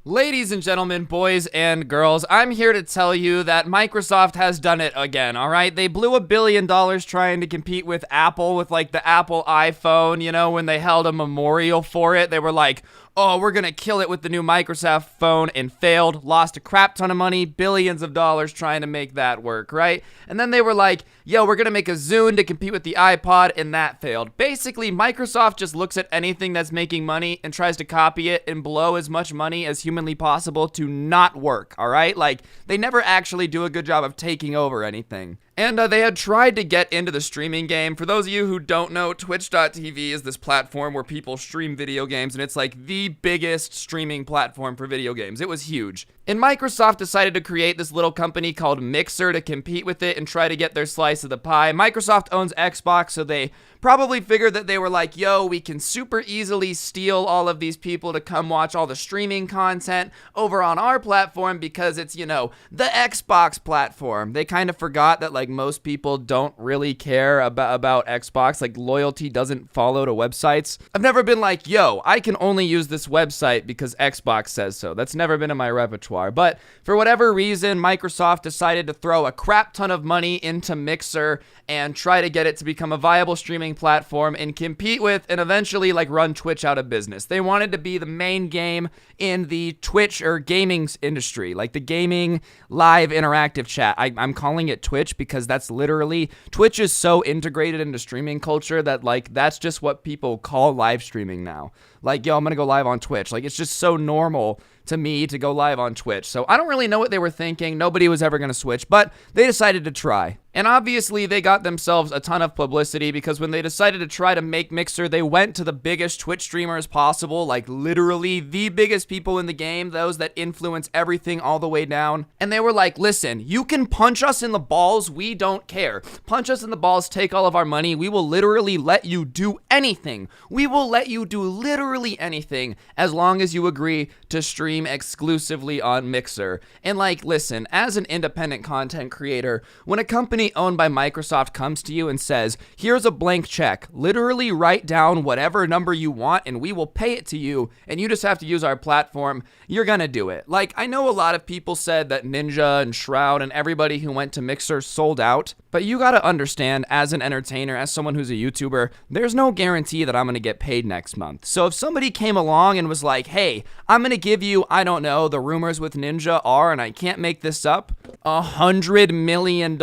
Ladies and gentlemen, boys and girls, I'm here to tell you that Microsoft has done it again, all right? They blew $1 billion trying to compete with Apple with like the Apple iPhone, you know, when they held a memorial for it. They were like, oh, we're gonna kill it with the new Microsoft phone, and failed, lost a crap ton of money, billions of dollars trying to make that work, right? And then they were like, yo, we're gonna make a Zune to compete with the iPod, and that failed. Basically, Microsoft just looks at anything that's making money and tries to copy it and blow as much money as humanly possible to not work, all right? Like, they never actually do a good job of taking over anything. And they had tried to get into the streaming game. For those of you who don't know, Twitch.tv is this platform where people stream video games, and it's like the biggest streaming platform for video games. It was huge. And Microsoft decided to create this little company called Mixer to compete with it and try to get their slice of the pie. Microsoft owns Xbox, so they probably figured that they were like, yo, we can super easily steal all of these people to come watch all the streaming content over on our platform because it's, you know, the Xbox platform. They kind of forgot that, like, most people don't really care about Xbox. Like, loyalty doesn't follow to websites. I've never been like, yo, I can only use this website because Xbox says so. That's never been in my repertoire. But for whatever reason, Microsoft decided to throw a crap ton of money into Mixer and try to get it to become a viable streaming platform and compete with and eventually like run Twitch out of business. They wanted to be the main game in the Twitch or gaming industry, like the gaming live interactive chat. I'm calling it Twitch because that's literally, Twitch is so integrated into streaming culture that like that's just what people call live streaming now. Like, yo, I'm gonna go live on Twitch. Like, it's just so normal to me to go live on Twitch. So I don't really know what they were thinking. Nobody was ever gonna switch, but they decided to try. And obviously, they got themselves a ton of publicity because when they decided to try to make Mixer, they went to the biggest Twitch streamers possible, like literally the biggest people in the game, those that influence everything all the way down. And they were like, listen, you can punch us in the balls, we don't care. Punch us in the balls, take all of our money, we will literally let you do anything. We will let you do literally anything as long as you agree to stream exclusively on Mixer. And like, listen, as an independent content creator, when a company owned by Microsoft comes to you and says, here's a blank check, literally write down whatever number you want and we will pay it to you and you just have to use our platform, you're gonna do it. Like, I know a lot of people said that Ninja and Shroud and everybody who went to Mixer sold out, but you gotta understand, as an entertainer, as someone who's a YouTuber, there's no guarantee that I'm gonna get paid next month. So if somebody came along and was like, hey, I'm gonna give you, I don't know, the rumors with Ninja are, and I can't make this up, $100 million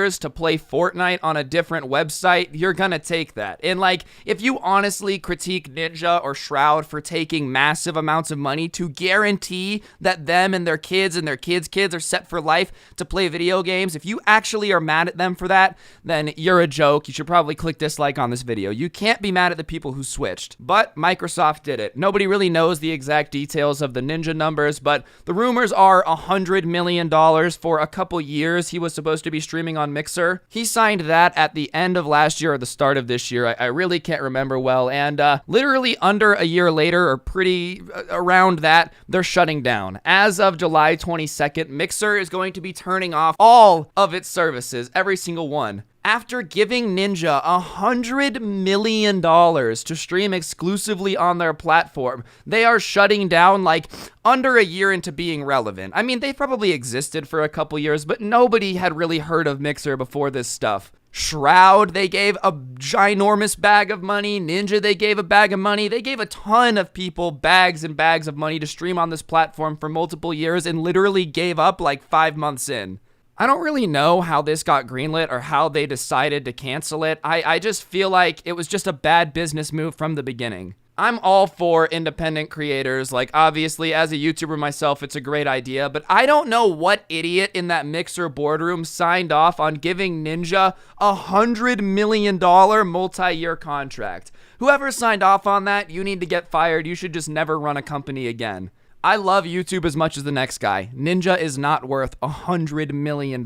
to play Fortnite on a different website, you're gonna take that. And like, if you honestly critique Ninja or Shroud for taking massive amounts of money to guarantee that them and their kids and their kids' kids are set for life to play video games, if you actually are mad at them for that, then you're a joke. You should probably click dislike on this video. You can't be mad at the people who switched. But Microsoft did it. Nobody really knows the exact details of the Ninja numbers, but the rumors are $100 million for a couple years. He was supposed to be streaming on Mixer. He signed that at the end of last year or the start of this year. I really can't remember well. And literally under a year later, or pretty around that, they're shutting down. As of July 22nd, Mixer is going to be turning off all of its services, every single one. After giving Ninja $100 million to stream exclusively on their platform, they are shutting down like under a year into being relevant. I mean, they probably existed for a couple years, but nobody had really heard of Mixer before this stuff. Shroud, they gave a ginormous bag of money. Ninja, they gave a bag of money. They gave a ton of people bags and bags of money to stream on this platform for multiple years and literally gave up like 5 months in. I don't really know how this got greenlit or how they decided to cancel it. I just feel like it was just a bad business move from the beginning. I'm all for independent creators. Like, obviously, as a YouTuber myself, it's a great idea, but I don't know what idiot in that Mixer boardroom signed off on giving Ninja $100 million multi-year contract. Whoever signed off on that, you need to get fired. You should just never run a company again. I love YouTube as much as the next guy. Ninja is not worth $100 million.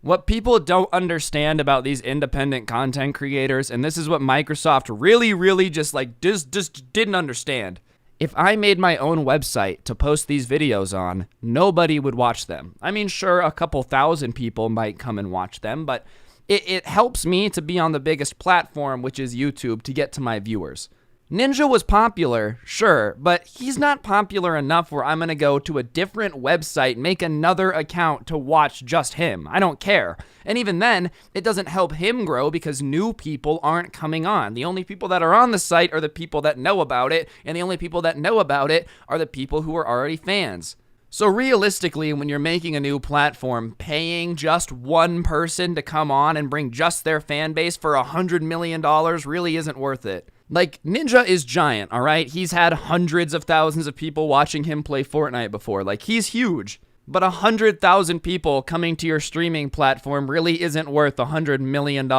What people don't understand about these independent content creators, and this is what Microsoft really just didn't understand. If I made my own website to post these videos on, nobody would watch them. I mean, sure, a couple thousand people might come and watch them, but it helps me to be on the biggest platform, which is YouTube, to get to my viewers. Ninja was popular, sure, but he's not popular enough where I'm gonna go to a different website, make another account to watch just him. I don't care. And even then, it doesn't help him grow because new people aren't coming on. The only people that are on the site are the people that know about it, and the only people that know about it are the people who are already fans. So realistically, when you're making a new platform, paying just one person to come on and bring just their fan base for $100 million really isn't worth it. Like, Ninja is giant, all right? He's had hundreds of thousands of people watching him play Fortnite before. Like, he's huge. But 100,000 people coming to your streaming platform really isn't worth $100 million.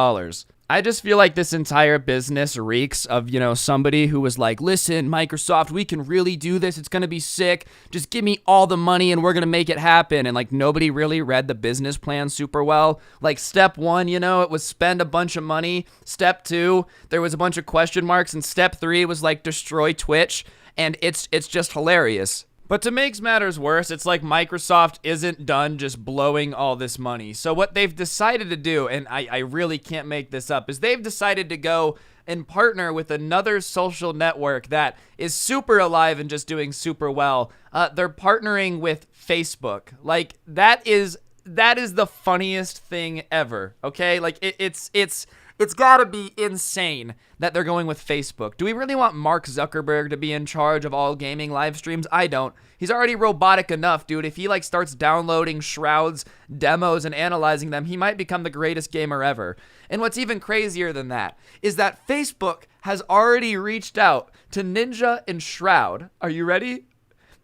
I just feel like this entire business reeks of, somebody who was like, listen, Microsoft, we can really do this. It's going to be sick. Just give me all the money and we're going to make it happen. And like nobody really read the business plan super well. Like step 1, it was spend a bunch of money. Step 2, there was a bunch of question marks. And step 3 was like destroy Twitch. And it's just hilarious. But to make matters worse, it's like Microsoft isn't done just blowing all this money. So what they've decided to do, and I really can't make this up, is they've decided to go and partner with another social network that is super alive and just doing super well. They're partnering with Facebook. Like, that is the funniest thing ever, okay? Like, it's gotta be insane that they're going with Facebook. Do we really want Mark Zuckerberg to be in charge of all gaming live streams? I don't. He's already robotic enough, dude. If he starts downloading Shroud's demos and analyzing them, he might become the greatest gamer ever. And what's even crazier than that is that Facebook has already reached out to Ninja and Shroud. Are you ready?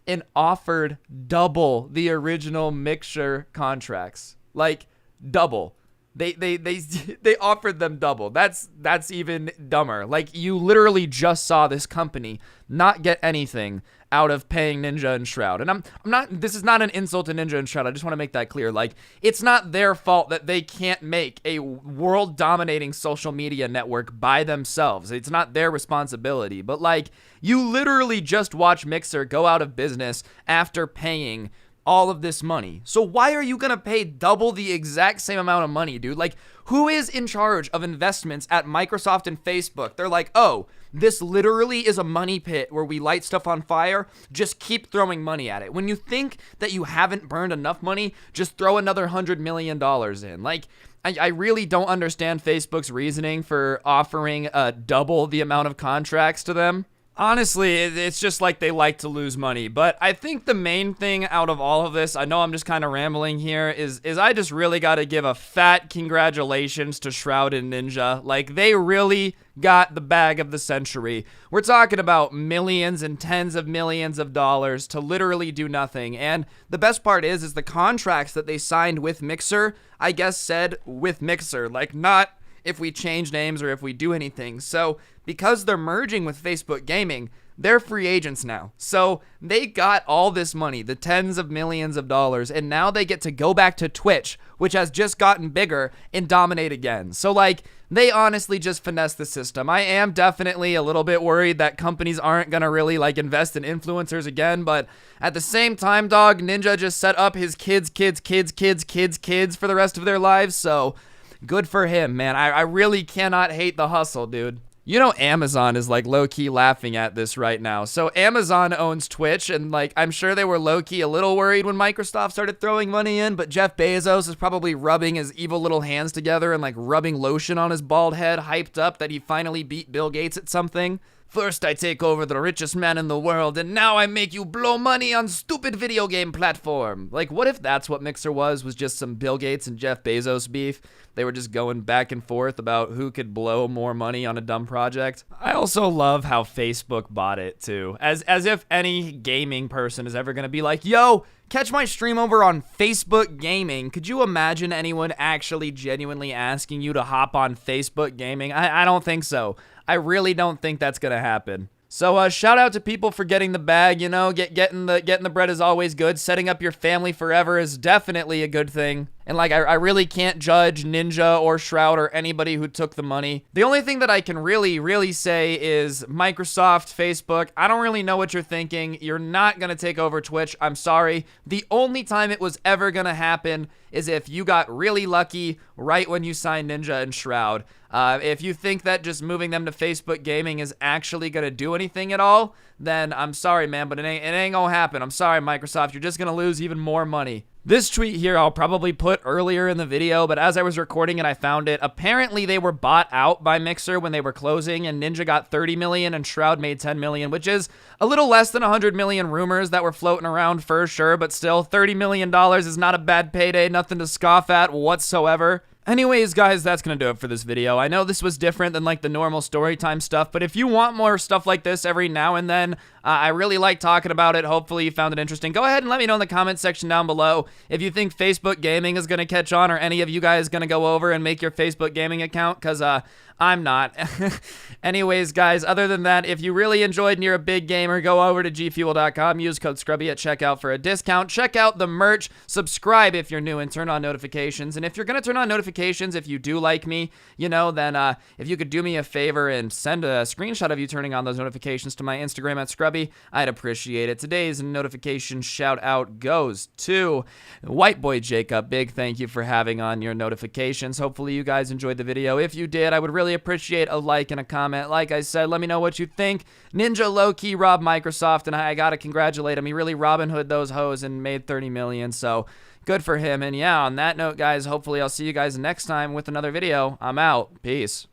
And offered double the original Mixer contracts. Like, double. They offered them double. That's even dumber. Like, you literally just saw this company not get anything out of paying Ninja and Shroud. And I'm not, this is not an insult to Ninja and Shroud. I just want to make that clear. Like, it's not their fault that they can't make a world dominating social media network by themselves. It's not their responsibility. But like, you literally just watch Mixer go out of business after paying all of this money. So why are you gonna pay double the exact same amount of money, dude? Like, who is in charge of investments at Microsoft and Facebook? They're like, oh, this literally is a money pit where we light stuff on fire. Just keep throwing money at it. When you think that you haven't burned enough money, just throw another $100 million in. Like, I really don't understand Facebook's reasoning for offering double the amount of contracts to them. Honestly, it's just like they like to lose money. But I think the main thing out of all of this, I know I'm just kind of rambling here, is I just really got to give a fat congratulations to Shroud and Ninja. Like, they really got the bag of the century. We're talking about millions and tens of millions of dollars to literally do nothing. And the best part is the contracts that they signed with Mixer, I guess said with Mixer, like not if we change names or if we do anything. So because they're merging with Facebook Gaming, they're free agents now. So they got all this money, the tens of millions of dollars, and now they get to go back to Twitch, which has just gotten bigger, and dominate again. So like, they honestly just finessed the system. I am definitely a little bit worried that companies aren't gonna really like invest in influencers again, but at the same time, dog, Ninja just set up his kids for the rest of their lives, so good for him, man. I really cannot hate the hustle, dude. Amazon is like low-key laughing at this right now. So Amazon owns Twitch, and like I'm sure they were low-key a little worried when Microsoft started throwing money in, but Jeff Bezos is probably rubbing his evil little hands together and like rubbing lotion on his bald head, hyped up that he finally beat Bill Gates at something. First I take over the richest man in the world, and now I make you blow money on stupid video game platform. Like, what if that's what Mixer was just some Bill Gates and Jeff Bezos beef? They were just going back and forth about who could blow more money on a dumb project. I also love how Facebook bought it, too. As if any gaming person is ever gonna be like, yo, catch my stream over on Facebook Gaming. Could you imagine anyone actually genuinely asking you to hop on Facebook Gaming? I don't think so. I really don't think that's gonna happen. So shout out to people for getting the bag, getting the bread is always good. Setting up your family forever is definitely a good thing. And like, I really can't judge Ninja or Shroud or anybody who took the money. The only thing that I can really say is Microsoft, Facebook, I don't really know what you're thinking. You're not gonna take over Twitch. I'm sorry. The only time it was ever gonna happen is if you got really lucky right when you signed Ninja and Shroud. If you think that just moving them to Facebook Gaming is actually gonna do anything at all, then I'm sorry, man, but it ain't gonna happen. I'm sorry, Microsoft. You're just gonna lose even more money. This tweet here I'll probably put earlier in the video, but as I was recording it, I found it. Apparently, they were bought out by Mixer when they were closing, and Ninja got 30 million and Shroud made 10 million, which is a little less than 100 million rumors that were floating around for sure, but still, $30 million is not a bad payday, nothing to scoff at whatsoever. Anyways, guys, that's gonna do it for this video. I know this was different than like the normal story time stuff, but if you want more stuff like this every now and then, I really like talking about it. Hopefully you found it interesting. Go ahead and let me know in the comment section down below if you think Facebook Gaming is gonna catch on, or any of you guys gonna go over and make your Facebook Gaming account, because I'm not. Anyways, guys, other than that, if you really enjoyed and you're a big gamer, go over to gfuel.com, use code Scrubby at checkout for a discount. Check out the merch, subscribe if you're new, and turn on notifications. And if you're gonna turn on notifications, if you do like me, you know, then if you could do me a favor and send a screenshot of you turning on those notifications to my Instagram at Scrubby, I'd appreciate it. Today's notification shout out goes to White Boy Jacob. Big thank you for having on your notifications. Hopefully you guys enjoyed the video. If you did, I would really appreciate a like and a comment. Like I said, let me know what you think. Ninja low-key robbed Microsoft, and I gotta congratulate him. He really Robin Hood those hoes and made 30 million, so good for him. And yeah, on that note, guys, hopefully I'll see you guys next time with another video. I'm out. Peace.